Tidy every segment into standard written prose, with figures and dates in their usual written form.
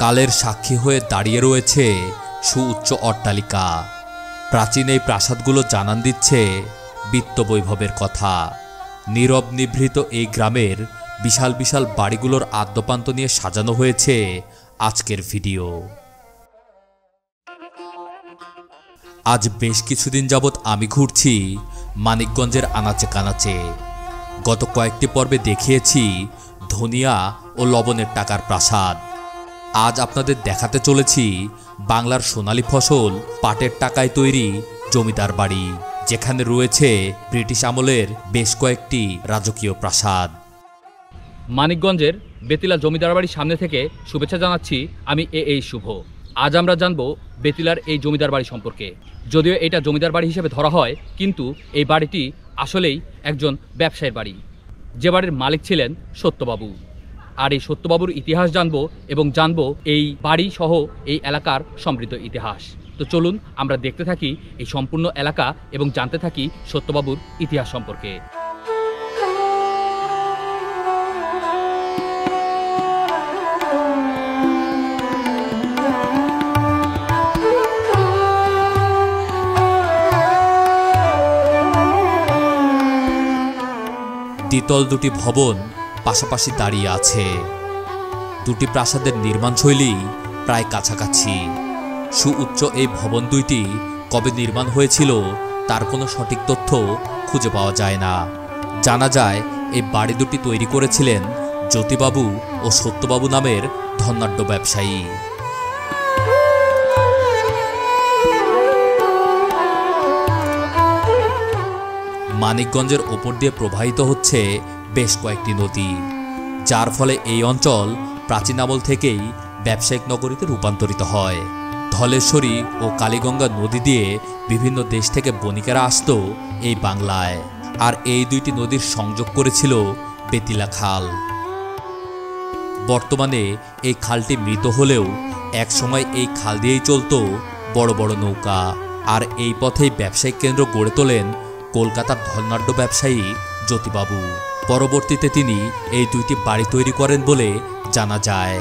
কালের সাক্ষী হয়ে দাঁড়িয়ে রয়েছে সুউচ্চ অট্টালিকা। প্রাচীন এই প্রাসাদগুলো জানান দিচ্ছে বিত্তবৈভবের কথা। নীরব নিভৃত এই গ্রামের বিশাল বিশাল বাড়িগুলোর আদ্যপান্ত নিয়ে সাজানো হয়েছে আজকের ভিডিও। আজ বেশ কিছুদিন যাবৎ আমি ঘুরছি মানিকগঞ্জের আনাচে কানাচে। গত কয়েকটি পর্বে দেখিয়েছি ধনিয়া ও লবণের টাকার প্রাসাদ। আজ আপনাদের দেখাতে চলেছি বাংলার সোনালী ফসল পাটের টাকায় তৈরি জমিদার বাড়ি, যেখানে রয়েছে ব্রিটিশ আমলের বেশ কয়েকটি রাজকীয় প্রাসাদ। মানিকগঞ্জের বেতিলা জমিদার বাড়ির সামনে থেকে শুভেচ্ছা জানাচ্ছি আমি এই শুভ। আজ আমরা জানব বেতিলার এই জমিদার বাড়ি সম্পর্কে। যদিও এটা জমিদার বাড়ি হিসেবে ধরা হয়, কিন্তু এই বাড়িটি আসলেই একজন ব্যবসায়ীর বাড়ি, যে বাড়ির মালিক ছিলেন সত্যবাবু। আর এই সত্যবাবুর ইতিহাস জানব এবং জানব এই বাড়ি সহ এই এলাকার সমৃদ্ধ ইতিহাস। তো চলুন আমরা দেখতে থাকি এই সম্পূর্ণ এলাকা এবং জানতে থাকি সত্যবাবুর ইতিহাস সম্পর্কে। দ্বিতল দুটি ভবন পাশাপাশি দাঁড়িয়ে আছে। দুটি প্রাসাদের নির্মাণশৈলী প্রায় কাছাকাছি। সুউচ্চ এই ভবন দুইটি কবে নির্মাণ হয়েছিল তার কোনো সঠিক তথ্য খুঁজে পাওয়া যায় না। জানা যায় এই বাড়ি দুটি তৈরি করেছিলেন জ্যোতিবাবু ও সত্যবাবু নামের ধনাঢ্য ব্যবসায়ী। মানিকগঞ্জের ওপর দিয়ে প্রবাহিত হচ্ছে বেশ কয়েকটি নদী, যার ফলে এই অঞ্চল প্রাচীন আমল থেকেই ব্যবসায়িক নগরীতে রূপান্তরিত হয়। ধলেশ্বরী ও কালীগঙ্গা নদী দিয়ে বিভিন্ন দেশ থেকে বণিকেরা আসতো এই বাংলায়, আর এই দুইটি নদীর সংযোগ করেছিল বেতিলা খাল। বর্তমানে এই খালটি মৃত হলেও একসময় এই খাল দিয়েই চলত বড় বড় নৌকা। আর এই পথেই ব্যবসায়িক কেন্দ্র গড়ে তোলেন কলকাতার ধনাঢ্য ব্যবসায়ী জ্যোতিবাবু। পরবর্তীতে তিনি এই দুইটি বাড়ি তৈরি করেন বলে জানা যায়।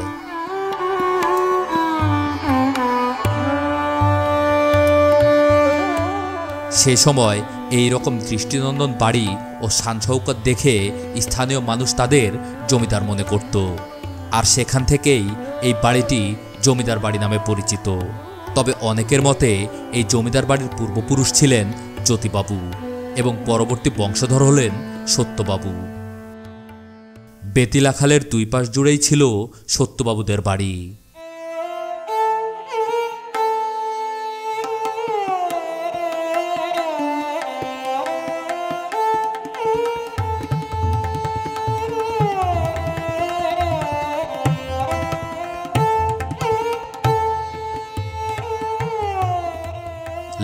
সে সময় এই রকম দৃষ্টিনন্দন বাড়ি ও শান-শৌকত দেখে স্থানীয় মানুষ তাদের জমিদার মনে করত, আর সেখান থেকেই এই বাড়িটি জমিদার বাড়ি নামে পরিচিত। তবে অনেকের মতে এই জমিদার বাড়ির পূর্বপুরুষ ছিলেন জ্যোতিবাবু এবং পরবর্তী বংশধর হলেন সত্যবাবু। বেতিলা খালের দুই পাশ জুড়েই ছিল সত্যবাবুদের বাড়ি।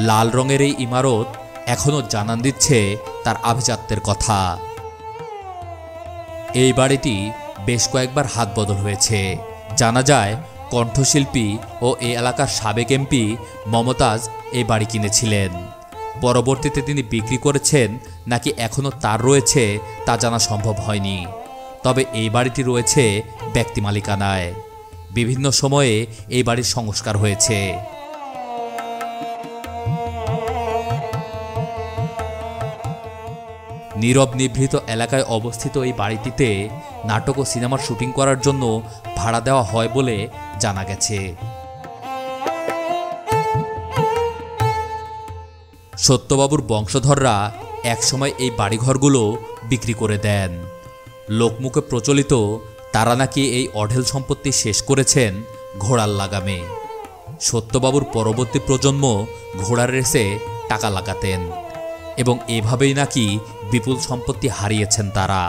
লাল রঙের এই ইমারত এখনো জানান দিচ্ছে তার আভিজাত্যের কথা। এই বাড়িটি বেশ কয়েকবার হাত বদল হয়েছে। জানা যায় কণ্ঠশিল্পী ও এই এলাকার সাবেক এমপি মমতাজ এই বাড়ি কিনেছিলেন। পরবর্তীতে তিনি বিক্রি করেছেন নাকি এখনও তার রয়েছে তা জানা সম্ভব হয়নি। তবে এই বাড়িটি রয়েছে ব্যক্তি মালিকানায়। বিভিন্ন সময়ে এই বাড়ির সংস্কার হয়েছে। নীরব নিভৃত এলাকায় অবস্থিত এই বাড়িটিতে নাটক ও সিনেমার শুটিং করার জন্য ভাড়া দেওয়া হয় বলে জানা গেছে। সত্যবাবুর বংশধররা একসময় এই বাড়িঘরগুলো বিক্রি করে দেন। লোকমুখে প্রচলিত তারা নাকি এই অঢেল সম্পত্তি শেষ করেছেন ঘোড়ার লাগামে। সত্যবাবুর পরবর্তী প্রজন্ম ঘোড়ার রেসে টাকা লাগাতেন এবং এভাবেই নাকি বিপুল সম্পত্তি হারিয়েছেন তারা।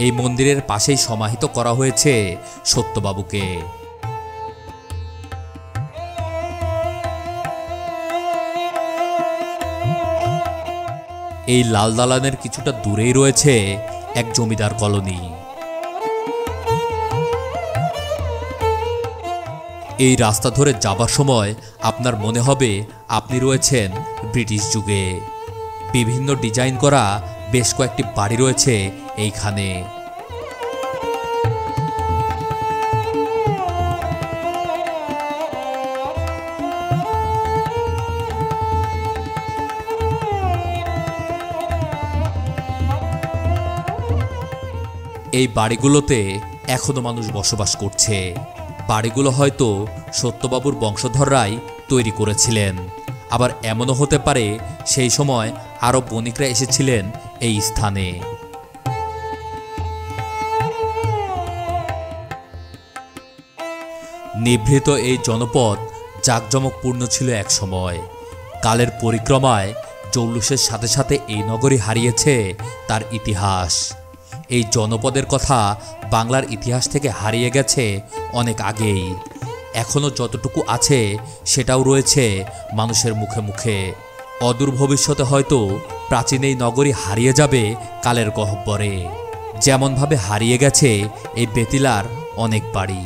এই মন্দিরের পাশেই সমাহিত করা হয়েছে সত্যবাবুকে। এই লাল দালানের কিছুটা দূরেই রয়েছে এক জমিদার কলোনি। এই রাস্তা ধরে যাবার সময় আপনার মনে হবে আপনি রয়েছেন ব্রিটিশ যুগে। বিভিন্ন ডিজাইন করা বেশ কয়েকটি বাড়ি রয়েছে এইখানে। এই বাড়িগুলোতে এখনো মানুষ বসবাস করছে। বাড়িগুলো হয়তো সত্যবাবুর বংশধররাই তৈরি করেছিলেন, আবার এমনও হতে পারে সেই সময় আরব বণিকরা এসেছিলেন এই স্থানে। নিভৃত এই জনপদ জাঁকজমকপূর্ণ ছিল এক সময়। কালের পরিক্রমায় জৌলুসের সাথে সাথে এই নগরী হারিয়েছে তার ইতিহাস। এই জনপদের কথা বাংলার ইতিহাস থেকে হারিয়ে গেছে অনেক আগেই। এখনও যতটুকু আছে সেটাও রয়েছে মানুষের মুখে মুখে। অদূর ভবিষ্যতে হয়তো প্রাচীন এই নগরী হারিয়ে যাবে কালের গহ্বরে, যেমনভাবে হারিয়ে গেছে এই বেতিলার অনেক বাড়ি।